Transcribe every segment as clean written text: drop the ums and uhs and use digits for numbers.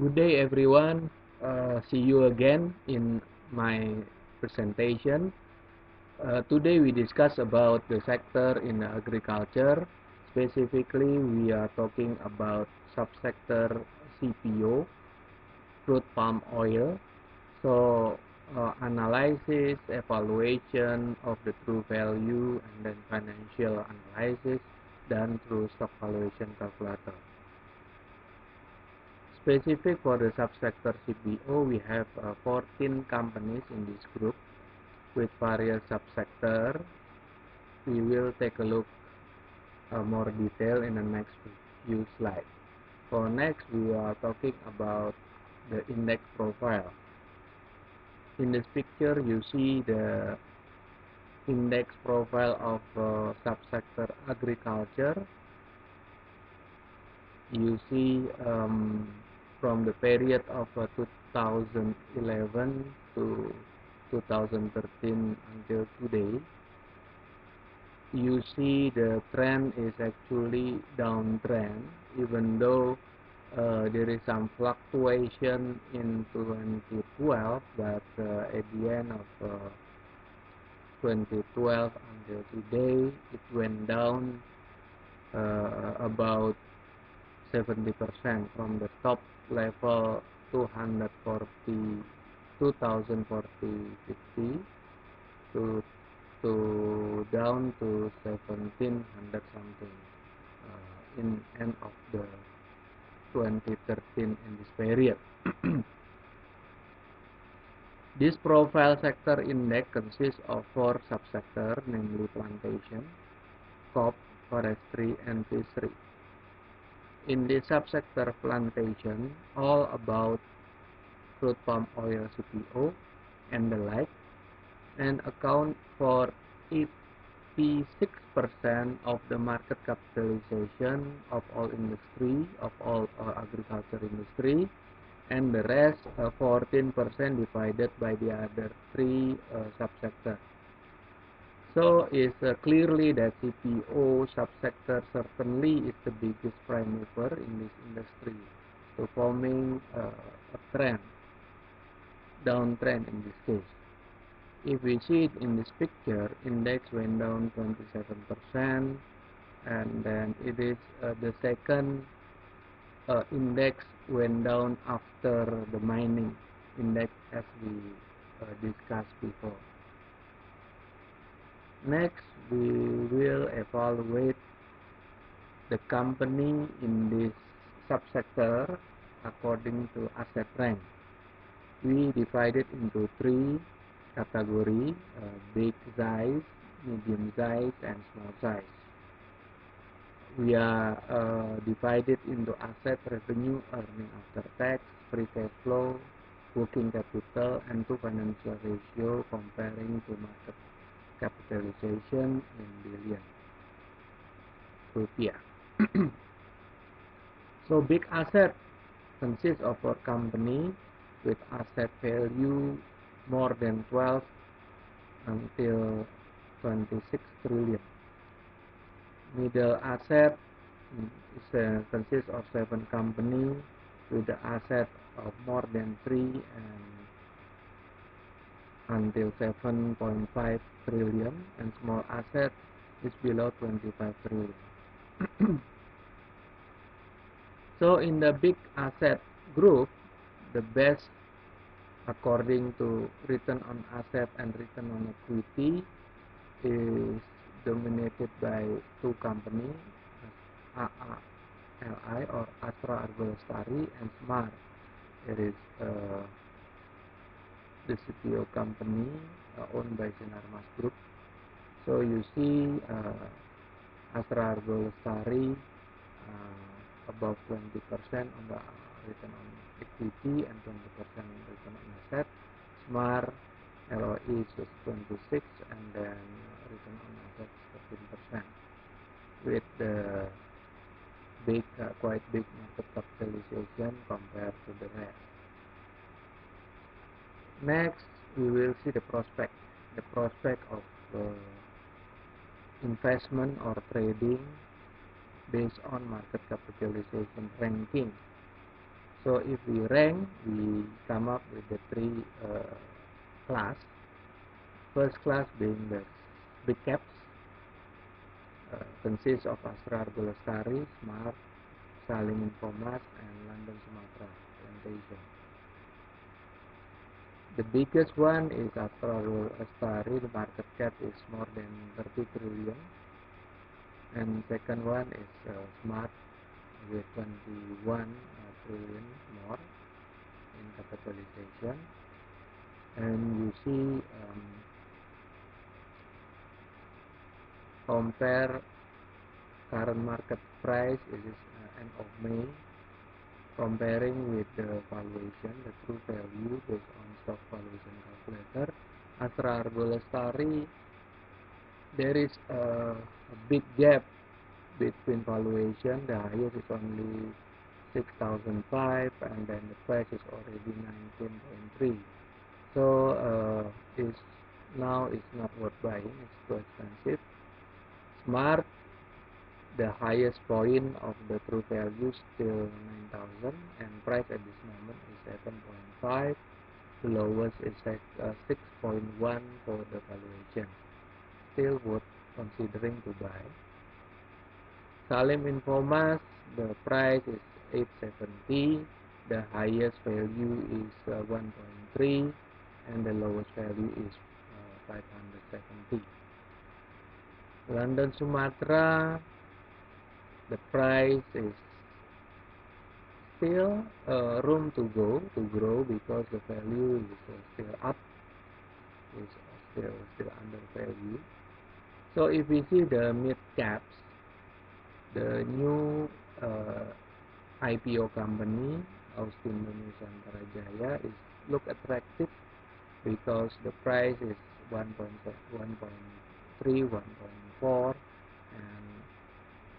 Good day, everyone. See you again in my presentation. Today we discuss about the sector in agriculture. Specifically, we are talking about subsector CPO, crude palm oil. So, analysis, evaluation of the true value, and then financial analysis done through stock valuation calculator. Specific for the subsector CPO, we have 14 companies in this group with various subsector. We will take a look more detail in the next few slides. For next, we are talking about the index profile. In this picture, you see the index profile of subsector agriculture. You see from the period of 2011 to 2013 until today, you see the trend is actually downtrend, even though there is some fluctuation in 2012, but at the end of 2012 until today, it went down about 70% from the top level 240, 2040, 50 to down to 1700 something in end of the 2013 in this period. This profile sector index consists of 4 subsectors, namely plantation, crop, forestry, and fishery. In the subsector plantation, all about crude palm oil CPO and the like, and account for 86% of the market capitalization of all industry, of all agriculture industry, and the rest 14% divided by the other 3 subsectors. So it's clearly that CPO subsector certainly is the biggest prime mover in this industry, so forming a trend, downtrend in this case. If we see it in this picture, index went down 27%, and then it is the second index went down after the mining index, as we discussed before. Next, we will evaluate the company in this subsector according to asset rank. We divide it into 3 categories: big size, medium size, and small size. We are divided into asset, revenue, earning after tax, free cash flow, working capital, and to financial ratio comparing to market capitalization in billion rupiah. So big asset consists of a company with asset value more than 12 until 26 trillion. Middle asset consists of 7 companies with the asset of more than 3 and until 7.5 trillion, and small asset is below 25 trillion. So in the big asset group, the best according to return on asset and return on equity is dominated by 2 companies, AALI or Astra Argo Lestari, and Smart. It is the CPO company owned by Sinarmas Group. So you see Astra Argo Lestari above 20% on the return on equity and 20% return on asset. Smart ROE is just 26, and then return on asset 13%, with the big, quite big market capitalization compared to the rest. Next, we will see the prospect of investment or trading based on market capitalization ranking. So if we rank, we come up with the three class. First class being the big caps, consists of Asrar Golestari, Smart, Salim Informas, and London Sumatra Plantation. The biggest one is Asrar Golestari. The market cap is more than 30 trillion. And second one is Smart with 21 trillion more in capitalization. And you see, compare current market price, it is end of May, comparing with the valuation, the true value based on stock valuation calculator. Asrar Golestari, there is a big gap between valuation. The highest is only 6,005 and then the price is already 19.3. So now it's not worth buying, it's too expensive. Smart, the highest point of the true value still 9,000 and price at this moment is 7.5. The lowest is at 6.1 for the valuation. Still worth considering to buy. Salim Informas, the price is 870. The highest value is 1.3 and the lowest value is 570. London Sumatra, the price is still room to grow because the value is still up, is still under value. So if we see the mid caps, the new IPO company Austindo Nusantara Jaya is look attractive because the price is 1.3, 1.4 and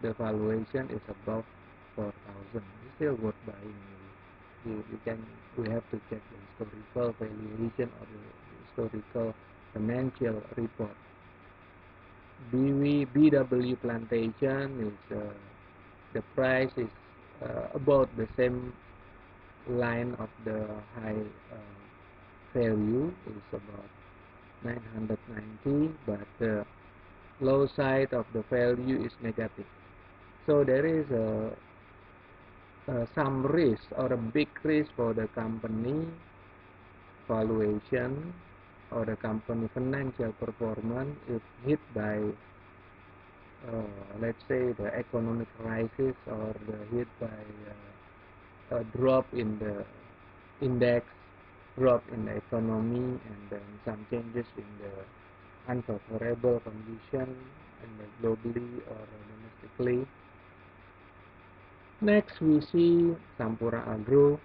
the valuation is above 4,000. It's still worth buying. We have to check the historical valuation or the historical financial report. BW Plantation is the price is about the same line of the high value is about 990, but the low side of the value is negative. So there is some risk or a big risk for the company valuation or the company financial performance if hit by let's say the economic crisis or the hit by a drop in the index, drop in the economy, and then some changes in the unfavorable condition in the globally or domestically. Next we see Sampurna Agro.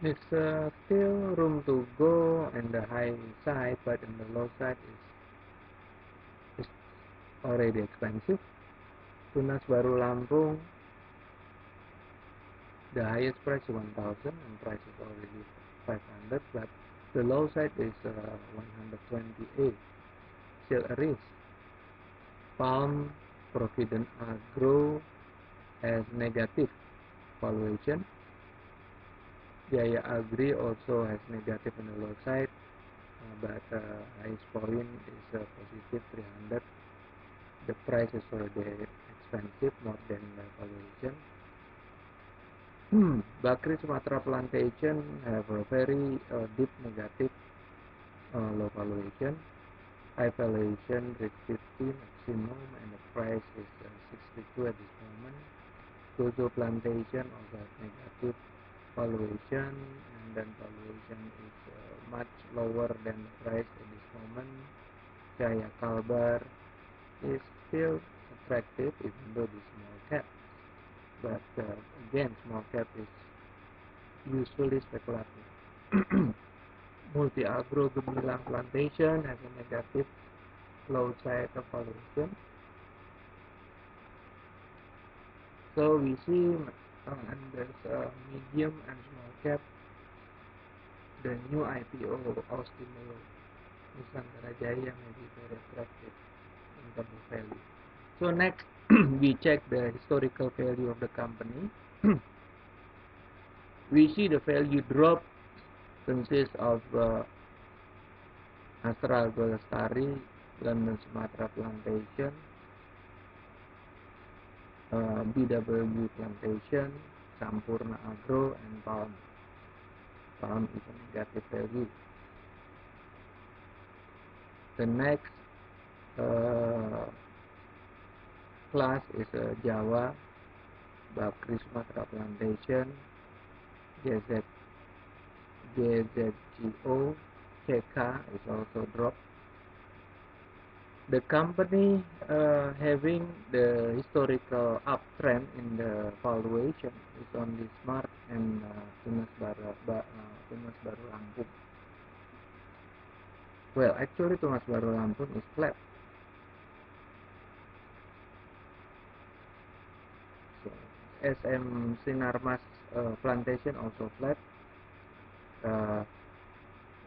It's still room to go in the high side, but in the low side is already expensive. Tunas Baru Lampung, the highest price is 1,000 and price is already 500, but the low side is 128. Still a risk. Palm Provident Agro has negative valuation. Jaya Agri also has negative on the low side, but highest point is positive 300. The price is already expensive, more than the valuation. Bakri Sumatra Plantation have a very deep negative low valuation. High valuation reach 50 maximum and the price is 62 at this moment. Gozo Plantation also has negative valuation and then valuation is much lower than the price at this moment. Jaya Kalbar is still attractive even though the small cap, but again small cap is usually speculative. Multi Agro Gemilang Plantation has a negative low side of valuation. So we see and there's a medium and small cap. The new IPO Austindo Nusantara Jaya may be very attractive in terms of value. So next we check the historical value of the company. We see the value drop consists of Astra Golestari, London Sumatra Plantation, BW Plantation, Sampurna Agro, and Palm. Palm is a negative value. The next class is Java, Bakri Sumatra Plantation, JZGO, CK is also dropped. The company having the historical uptrend in the valuation is only Smart and Tunas Baru Lampung. Well, actually Tunas Baru Lampung is flat. So, SM Sinarmas Plantation also flat.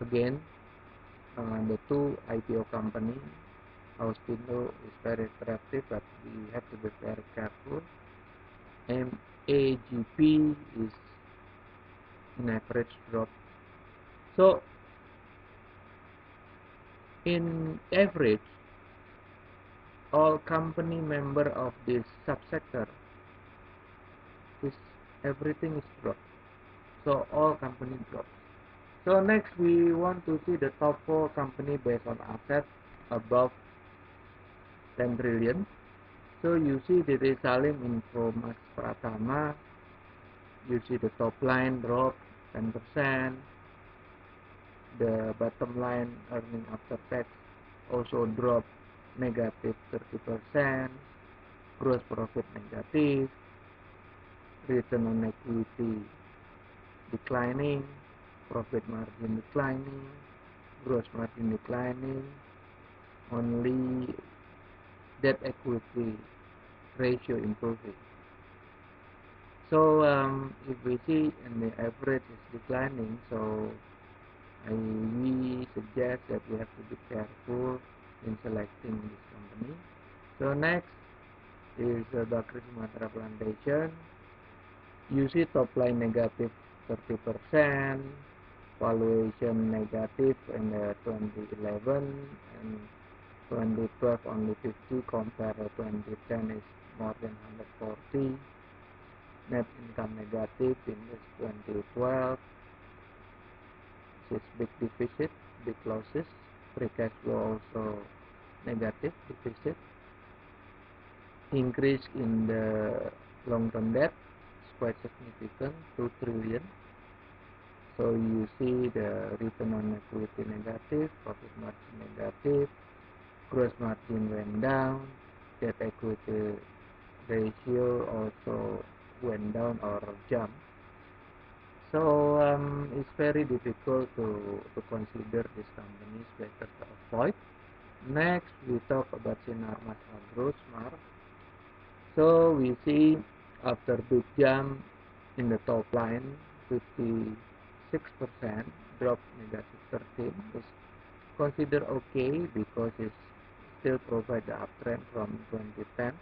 Again, the two IPO company, Austindo is very attractive, but we have to be very careful. AGP is an average drop. So, in average, all company member of this subsector, everything is dropped. So all company drops. So next we want to see the top 4 company based on assets above 10 trillion. So you see the Salim Info Mas Pratama, you see the top line drop 10%, the bottom line earning after tax also drop negative 30%, gross profit negative, return on equity declining, profit margin declining, gross margin declining, only debt equity ratio improving. So if we see and the average is declining, so we suggest that we have to be careful in selecting this company. So next is Bakri Sumatra Plantation. You see top line negative 30%, valuation negative in 2011 and 2012 only 50 compared to 2010 is more than 140. Net income negative in this 2012. This is big deficit, big losses. Free cash flow also negative deficit. Increase in the long-term debt is quite significant, 2 trillion. So you see the return on equity negative, profit margin negative, gross margin went down, debt equity ratio also went down or jumped. So it's very difficult to consider this company, it's better to avoid. Next we talk about Sinarmas Agro Smart. So we see after big jump in the top line, 56% drop negative 13 is considered okay because it still provide the uptrend from 2010.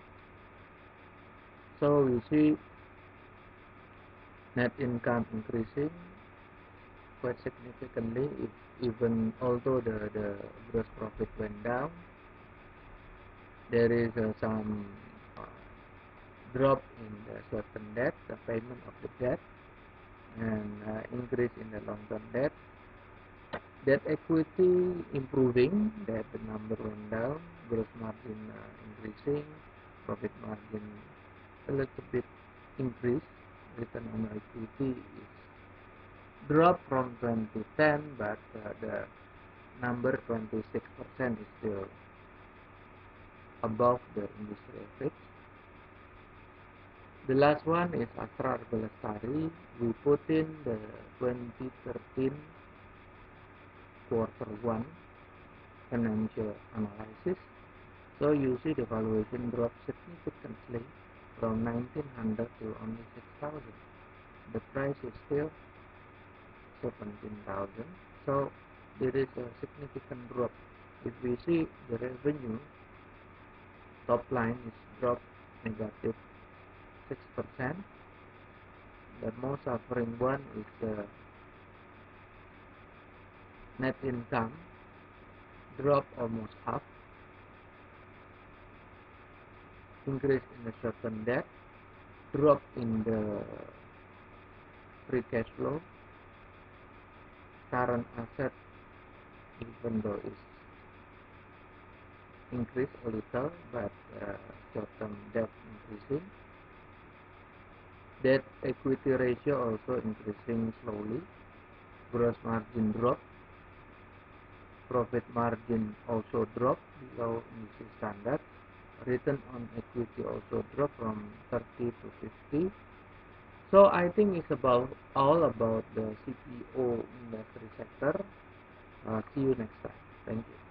So we see net income increasing quite significantly, even although the gross profit went down. There is some drop in the short-term debt, the payment of the debt, and increase in the long-term debt. Debt equity improving, that the number went down, gross margin increasing, profit margin a little bit increased, return on equity is dropped from 2010, but the number 26% is still above the industry average. The last one is Astra Golestari. We put in the 2013 Q1 financial analysis. So you see the valuation dropped significantly from 1900 to only 6000. The price is still 17,000. So there is a significant drop. If we see the revenue, top line is dropped negative 6%. the most suffering one is the net income drop almost half, increase in the short-term debt, drop in the free cash flow, current asset even though it's increased a little, but short-term debt increasing, debt equity ratio also increasing slowly, gross margin drop, profit margin also drop below industry standard, return on equity also drop from 30 to 50. So I think it's about all about the CPO industry sector. See you next time. Thank you.